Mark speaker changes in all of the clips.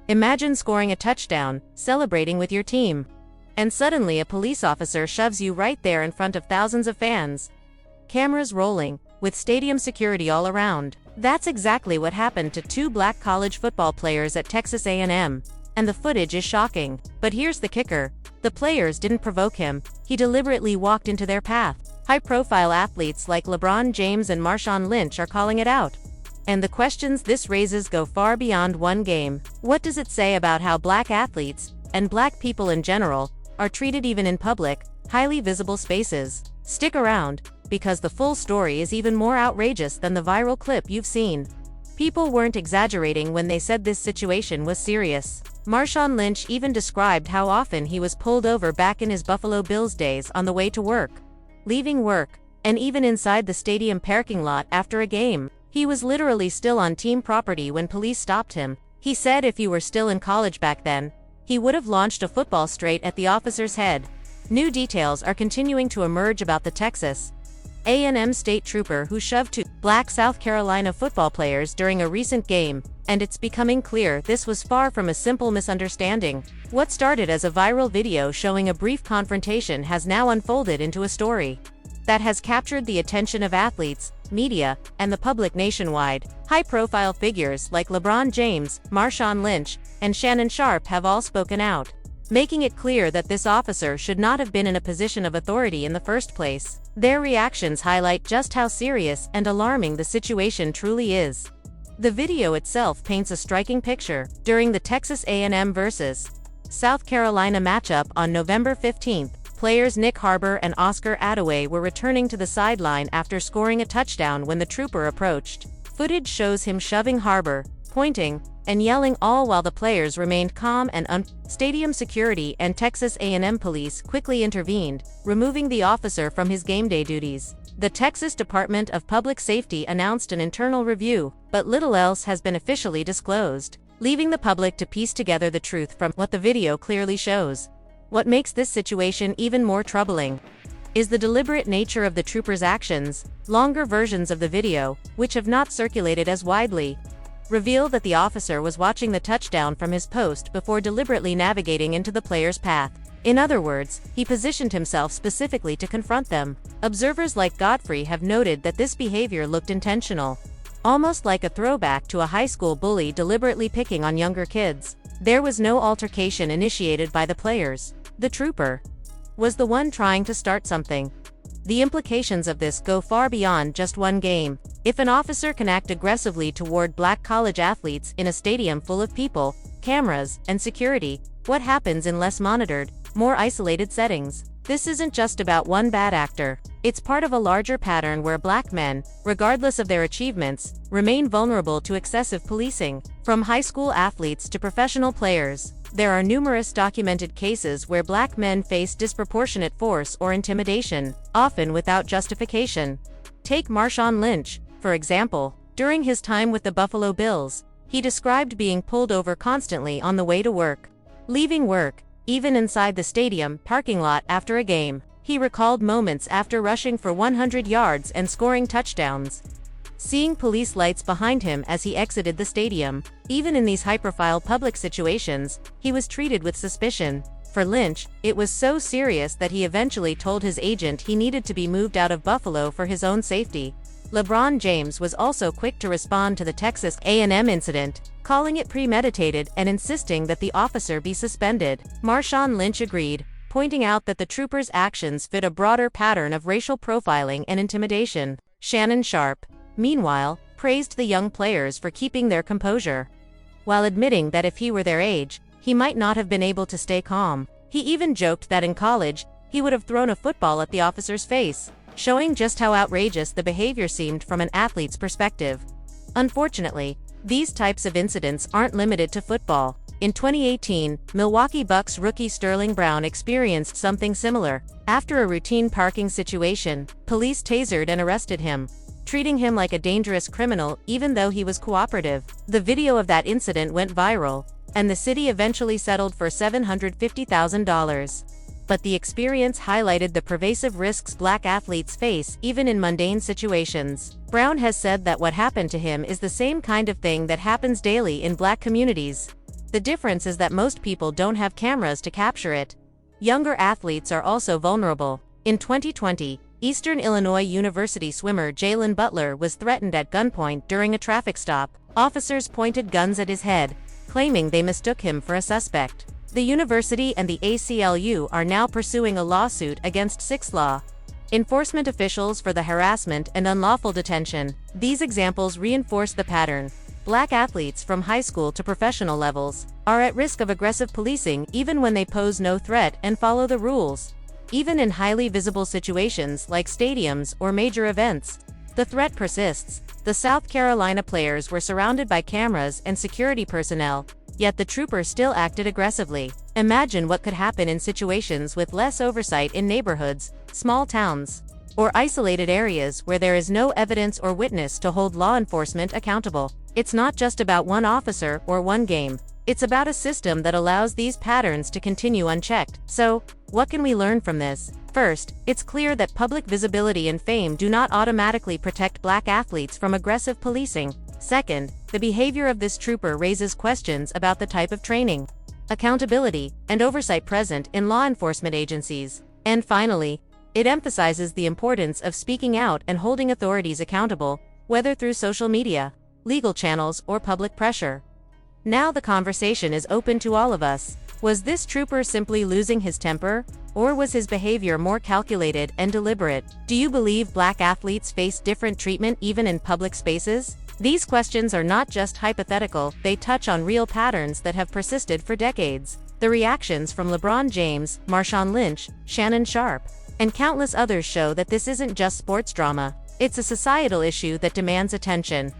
Speaker 1: Imagine scoring a touchdown, celebrating with your team. And suddenly a police officer shoves you right there in front of thousands of fans. Cameras rolling, with stadium security all around. That's exactly what happened to two black college football players at Texas A&M. And the footage is shocking. But here's the kicker. The players didn't provoke him, he deliberately walked into their path. High-profile athletes like LeBron James and Marshawn Lynch are calling it out. And the questions this raises go far beyond one game. What does it say about how black athletes, and black people in general, are treated even in public, highly visible spaces? Stick around, because the full story is even more outrageous than the viral clip you've seen. People weren't exaggerating when they said this situation was serious. Marshawn Lynch even described how often he was pulled over back in his Buffalo Bills days on the way to work, leaving work, and even inside the stadium parking lot after a game. He was literally still on team property when police stopped him. He said if he were still in college back then, he would have launched a football straight at the officer's head. New details are continuing to emerge about the Texas A&M state trooper who shoved two black South Carolina football players during a recent game, and it's becoming clear this was far from a simple misunderstanding. What started as a viral video showing a brief confrontation has now unfolded into a story that has captured the attention of athletes, media, and the public nationwide. High-profile figures like LeBron James, Marshawn Lynch, and Shannon Sharpe have all spoken out, making it clear that this officer should not have been in a position of authority in the first place. Their reactions highlight just how serious and alarming the situation truly is. The video itself paints a striking picture. During the Texas A&M vs. South Carolina matchup on November 15th, players Nick Harbor and Oscar Adaway were returning to the sideline after scoring a touchdown when the trooper approached. Footage shows him shoving Harbor, pointing, and yelling, all while the players remained calm and Stadium security and Texas A&M police quickly intervened, removing the officer from his game day duties. The Texas Department of Public Safety announced an internal review, but little else has been officially disclosed, leaving the public to piece together the truth from what the video clearly shows. What makes this situation even more troubling is the deliberate nature of the trooper's actions. Longer versions of the video, which have not circulated as widely, reveal that the officer was watching the touchdown from his post before deliberately navigating into the player's path. In other words, he positioned himself specifically to confront them. Observers like Godfrey have noted that this behavior looked intentional, almost like a throwback to a high school bully deliberately picking on younger kids. There was no altercation initiated by the players. The trooper was the one trying to start something. The implications of this go far beyond just one game. If an officer can act aggressively toward black college athletes in a stadium full of people, cameras, and security, what happens in less monitored, more isolated settings? This isn't just about one bad actor. It's part of a larger pattern where black men, regardless of their achievements, remain vulnerable to excessive policing. From high school athletes to professional players, there are numerous documented cases where black men face disproportionate force or intimidation, often without justification. Take Marshawn Lynch, for example. During his time with the Buffalo Bills, he described being pulled over constantly on the way to work, leaving work, even inside the stadium parking lot after a game. He recalled moments after rushing for 100 yards and scoring touchdowns, seeing police lights behind him as he exited the stadium. Even in these high-profile public situations, he was treated with suspicion. For Lynch, it was so serious that he eventually told his agent he needed to be moved out of Buffalo for his own safety. LeBron James was also quick to respond to the Texas A&M incident, calling it premeditated and insisting that the officer be suspended. Marshawn Lynch agreed, pointing out that the trooper's actions fit a broader pattern of racial profiling and intimidation. Shannon Sharpe, meanwhile, praised the young players for keeping their composure, while admitting that if he were their age, he might not have been able to stay calm. He even joked that in college, he would have thrown a football at the officer's face, showing just how outrageous the behavior seemed from an athlete's perspective. Unfortunately, these types of incidents aren't limited to football. In 2018, Milwaukee Bucks rookie Sterling Brown experienced something similar. After a routine parking situation, police tasered and arrested him, treating him like a dangerous criminal even though he was cooperative. The video of that incident went viral, and the city eventually settled for $750,000. But the experience highlighted the pervasive risks black athletes face even in mundane situations. Brown has said that what happened to him is the same kind of thing that happens daily in black communities. The difference is that most people don't have cameras to capture it. Younger athletes are also vulnerable. In 2020, Eastern Illinois University swimmer Jalen Butler was threatened at gunpoint during a traffic stop. Officers pointed guns at his head, claiming they mistook him for a suspect. The university and the ACLU are now pursuing a lawsuit against Six Law enforcement officials for the harassment and unlawful detention. These examples reinforce the pattern. Black athletes from high school to professional levels are at risk of aggressive policing even when they pose no threat and follow the rules. Even in highly visible situations like stadiums or major events, the threat persists. The South Carolina players were surrounded by cameras and security personnel, yet the trooper still acted aggressively. Imagine what could happen in situations with less oversight in neighborhoods, small towns, or isolated areas where there is no evidence or witness to hold law enforcement accountable. It's not just about one officer or one game. It's about a system that allows these patterns to continue unchecked. So, what can we learn from this? First, it's clear that public visibility and fame do not automatically protect black athletes from aggressive policing. Second, the behavior of this trooper raises questions about the type of training, accountability, and oversight present in law enforcement agencies. And finally, it emphasizes the importance of speaking out and holding authorities accountable, whether through social media, legal channels, or public pressure. Now the conversation is open to all of us. Was this trooper simply losing his temper, or was his behavior more calculated and deliberate? Do you believe black athletes face different treatment even in public spaces? These questions are not just hypothetical, they touch on real patterns that have persisted for decades. The reactions from LeBron James, Marshawn Lynch, Shannon Sharpe, and countless others show that this isn't just sports drama. It's a societal issue that demands attention.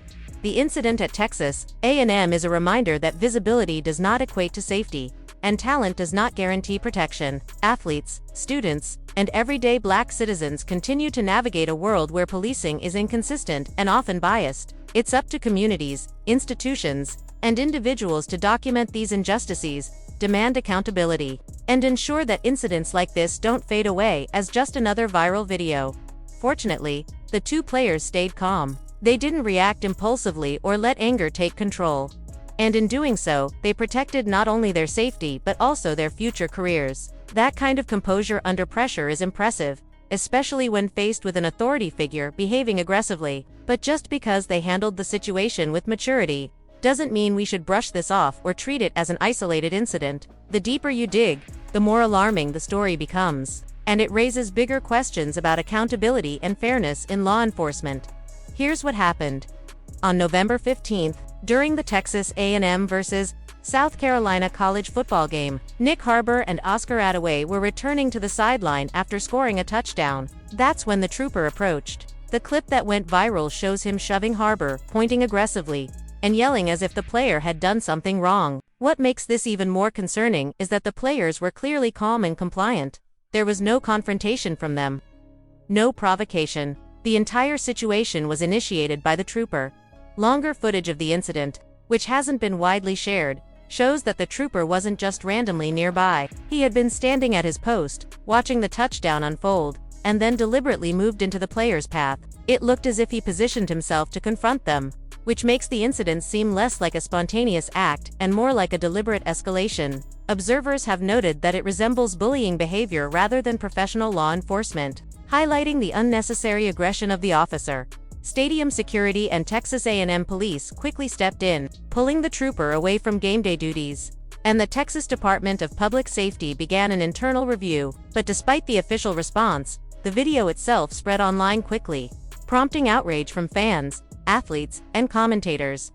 Speaker 1: The incident at Texas A&M is a reminder that visibility does not equate to safety, and talent does not guarantee protection. Athletes, students, and everyday black citizens continue to navigate a world where policing is inconsistent and often biased. It's up to communities, institutions, and individuals to document these injustices, demand accountability, and ensure that incidents like this don't fade away as just another viral video. Fortunately, the two players stayed calm. They didn't react impulsively or let anger take control. And in doing so, they protected not only their safety but also their future careers. That kind of composure under pressure is impressive, especially when faced with an authority figure behaving aggressively. But just because they handled the situation with maturity, doesn't mean we should brush this off or treat it as an isolated incident. The deeper you dig, the more alarming the story becomes. And it raises bigger questions about accountability and fairness in law enforcement. Here's what happened. On November 15th, during the Texas A&M vs. South Carolina college football game, Nick Harbor and Oscar Attaway were returning to the sideline after scoring a touchdown. That's when the trooper approached. The clip that went viral shows him shoving Harbor, pointing aggressively, and yelling as if the player had done something wrong. What makes this even more concerning is that the players were clearly calm and compliant. There was no confrontation from them, no provocation. The entire situation was initiated by the trooper. Longer footage of the incident, which hasn't been widely shared, shows that the trooper wasn't just randomly nearby. He had been standing at his post, watching the touchdown unfold, and then deliberately moved into the player's path. It looked as if he positioned himself to confront them, which makes the incident seem less like a spontaneous act and more like a deliberate escalation. Observers have noted that it resembles bullying behavior rather than professional law enforcement, highlighting the unnecessary aggression of the officer. Stadium security and Texas A&M police quickly stepped in, pulling the trooper away from game day duties. And the Texas Department of Public Safety began an internal review. But despite the official response, the video itself spread online quickly, prompting outrage from fans, athletes, and commentators.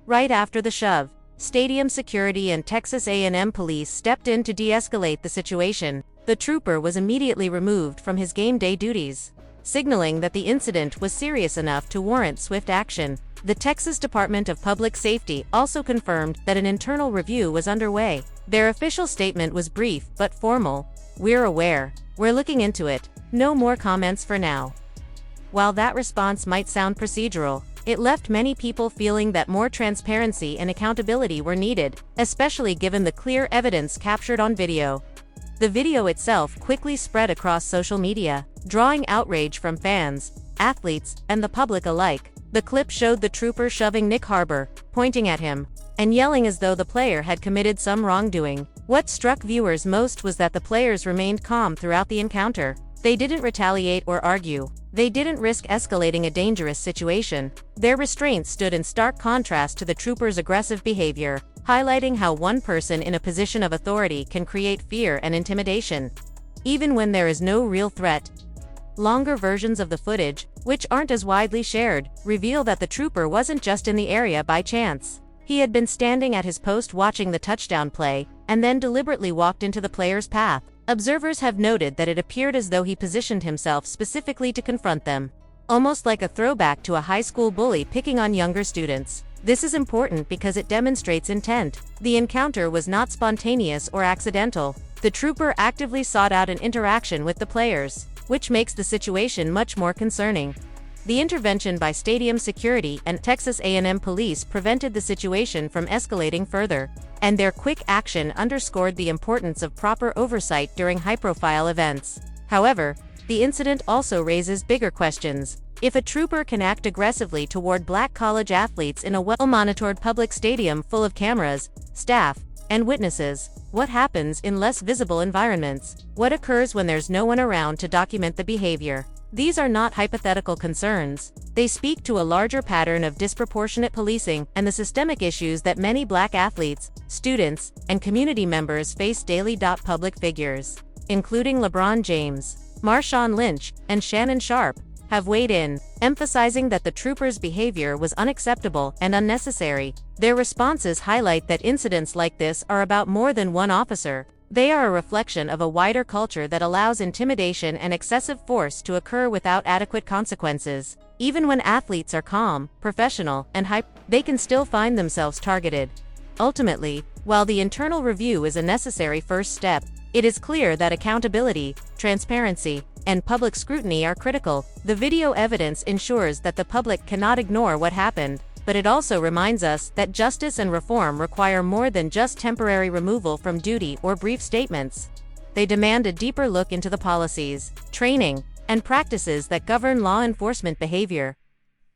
Speaker 1: Right after the shove, stadium security and Texas A&M police stepped in to de-escalate the situation. The trooper was immediately removed from his game day duties, signaling that the incident was serious enough to warrant swift action. The Texas Department of Public Safety also confirmed that an internal review was underway. Their official statement was brief but formal. "We're aware. We're looking into it. No more comments for now." While that response might sound procedural, it left many people feeling that more transparency and accountability were needed, especially given the clear evidence captured on video. The video itself quickly spread across social media, drawing outrage from fans, athletes, and the public alike. The clip showed the trooper shoving Nick Harbor, pointing at him, and yelling as though the player had committed some wrongdoing. What struck viewers most was that the players remained calm throughout the encounter. They didn't retaliate or argue. They didn't risk escalating a dangerous situation. Their restraint stood in stark contrast to the troopers' aggressive behavior, highlighting how one person in a position of authority can create fear and intimidation, even when there is no real threat. Longer versions of the footage, which aren't as widely shared, reveal that the trooper wasn't just in the area by chance. He had been standing at his post watching the touchdown play, and then deliberately walked into the player's path. Observers have noted that it appeared as though he positioned himself specifically to confront them, almost like a throwback to a high school bully picking on younger students. This is important because it demonstrates intent. The encounter was not spontaneous or accidental. The trooper actively sought out an interaction with the players, which makes the situation much more concerning. The intervention by stadium security and Texas A&M police prevented the situation from escalating further, and their quick action underscored the importance of proper oversight during high-profile events. However, the incident also raises bigger questions. If a trooper can act aggressively toward black college athletes in a well-monitored public stadium full of cameras, staff, and witnesses, what happens in less visible environments? What occurs when there's no one around to document the behavior? These are not hypothetical concerns. They speak to a larger pattern of disproportionate policing and the systemic issues that many black athletes, students, and community members face daily. Public figures, including LeBron James, Marshawn Lynch, and Shannon Sharpe, have weighed in, emphasizing that the troopers' behavior was unacceptable and unnecessary. Their responses highlight that incidents like this are about more than one officer. They are a reflection of a wider culture that allows intimidation and excessive force to occur without adequate consequences. Even when athletes are calm, professional, and they can still find themselves targeted. Ultimately, while the internal review is a necessary first step, it is clear that accountability, transparency, and public scrutiny are critical. The video evidence ensures that the public cannot ignore what happened, but it also reminds us that justice and reform require more than just temporary removal from duty or brief statements. They demand a deeper look into the policies, training, and practices that govern law enforcement behavior.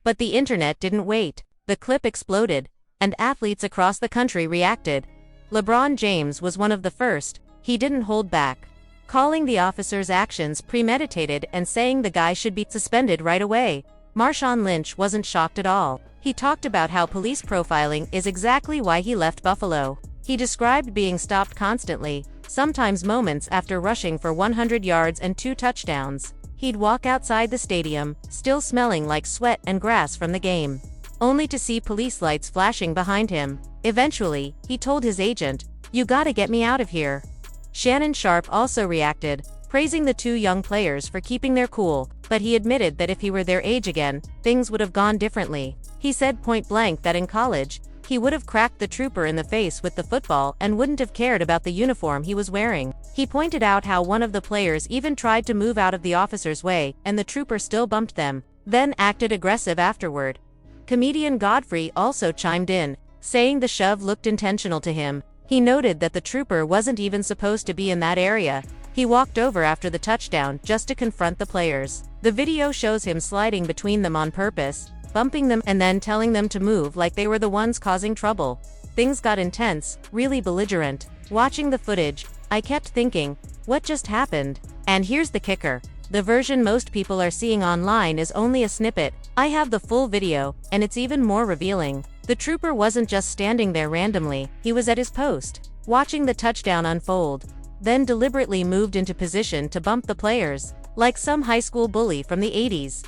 Speaker 1: But the internet didn't wait. The clip exploded, and athletes across the country reacted. LeBron James was one of the first. He didn't hold back, calling the officer's actions premeditated and saying the guy should be suspended right away. Marshawn Lynch wasn't shocked at all. He talked about how police profiling is exactly why he left Buffalo. He described being stopped constantly, sometimes moments after rushing for 100 yards and 2 touchdowns. He'd walk outside the stadium, still smelling like sweat and grass from the game, only to see police lights flashing behind him. Eventually, he told his agent, "You gotta get me out of here." Shannon Sharpe also reacted, praising the 2 young players for keeping their cool, but he admitted that if he were their age again, things would have gone differently. He said point-blank that in college, he would have cracked the trooper in the face with the football and wouldn't have cared about the uniform he was wearing. He pointed out how one of the players even tried to move out of the officer's way, and the trooper still bumped them, then acted aggressive afterward. Comedian Godfrey also chimed in, saying the shove looked intentional to him. He noted that the trooper wasn't even supposed to be in that area. He walked over after the touchdown just to confront the players. The video shows him sliding between them on purpose, bumping them and then telling them to move like they were the ones causing trouble. Things got intense, really belligerent. Watching the footage, I kept thinking, what just happened? And here's the kicker. The version most people are seeing online is only a snippet. I have the full video, and it's even more revealing. The trooper wasn't just standing there randomly, he was at his post, watching the touchdown unfold, then deliberately moved into position to bump the players, like some high school bully from the 80s.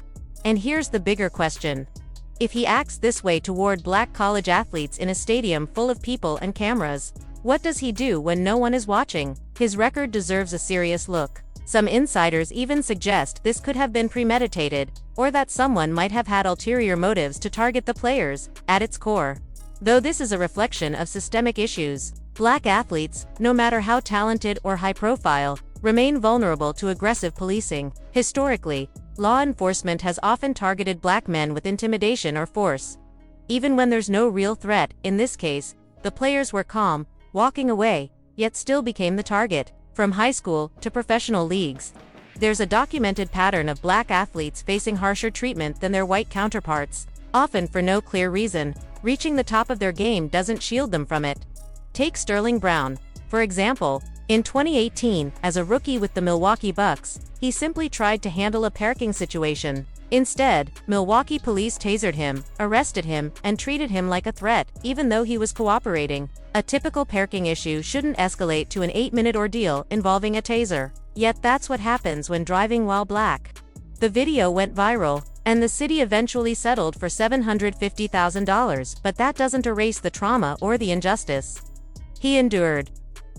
Speaker 1: And here's the bigger question. If he acts this way toward black college athletes in a stadium full of people and cameras, what does he do when no one is watching? His record deserves a serious look. Some insiders even suggest this could have been premeditated, or that someone might have had ulterior motives to target the players. At its core, though this is a reflection of systemic issues, black athletes, no matter how talented or high-profile, remain vulnerable to aggressive policing. Historically, law enforcement has often targeted black men with intimidation or force. Even when there's no real threat, in this case, the players were calm, walking away, yet still became the target. From high school to professional leagues, there's a documented pattern of black athletes facing harsher treatment than their white counterparts, often for no clear reason. reaching the top of their game doesn't shield them from it. Take Sterling Brown, for example. In 2018, as a rookie with the Milwaukee Bucks, he simply tried to handle a parking situation. Instead, Milwaukee police tasered him, arrested him, and treated him like a threat, even though he was cooperating. A typical parking issue shouldn't escalate to an 8-minute ordeal involving a taser. Yet that's what happens when driving while black. The video went viral, and the city eventually settled for $750,000, but that doesn't erase the trauma or the injustice he endured.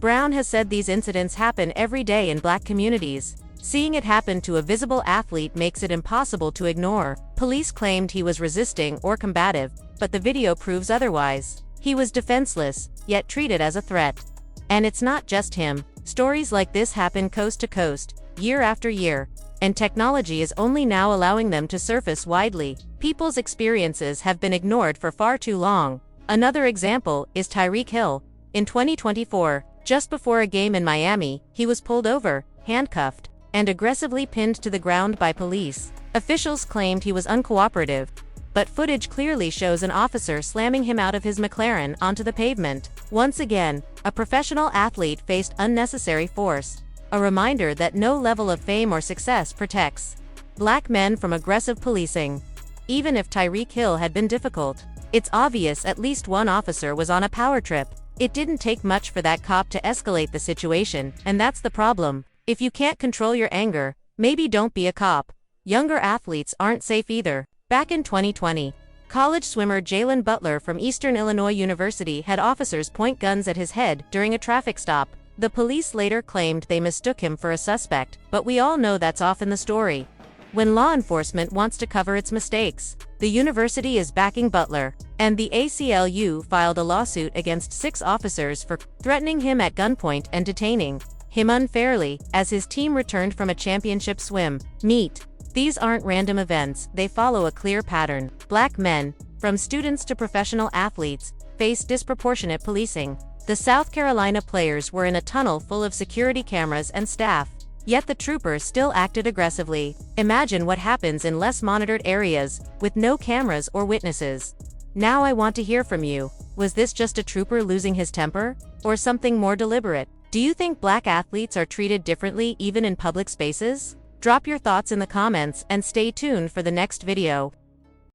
Speaker 1: Brown has said these incidents happen every day in black communities. Seeing it happen to a visible athlete makes it impossible to ignore. Police claimed he was resisting or combative, but the video proves otherwise. He was defenseless, yet treated as a threat. And it's not just him. Stories like this happen coast to coast, year after year, and technology is only now allowing them to surface widely. People's experiences have been ignored for far too long. Another example is Tyreek Hill. In 2024, just before a game in Miami, he was pulled over, handcuffed, and aggressively pinned to the ground by police. Officials claimed he was uncooperative, but footage clearly shows an officer slamming him out of his McLaren onto the pavement. Once again, a professional athlete faced unnecessary force. A reminder that no level of fame or success protects black men from aggressive policing. Even if Tyreek Hill had been difficult, it's obvious at least one officer was on a power trip. It didn't take much for that cop to escalate the situation, and that's the problem. If you can't control your anger, maybe don't be a cop. Younger athletes aren't safe either. Back in 2020, college swimmer Jalen Butler from Eastern Illinois University had officers point guns at his head during a traffic stop. The police later claimed they mistook him for a suspect, but we all know that's often the story when law enforcement wants to cover its mistakes. The university is backing Butler, and the ACLU filed a lawsuit against 6 officers for threatening him at gunpoint and detaining him unfairly as his team returned from a championship swim meet. These aren't random events, they follow a clear pattern. Black men, from students to professional athletes, face disproportionate policing. The South Carolina players were in a tunnel full of security cameras and staff, yet the troopers still acted aggressively. Imagine what happens in less monitored areas, with no cameras or witnesses. Now I want to hear from you. Was this just a trooper losing his temper, or something more deliberate? Do you think black athletes are treated differently even in public spaces? Drop your thoughts in the comments and stay tuned for the next video.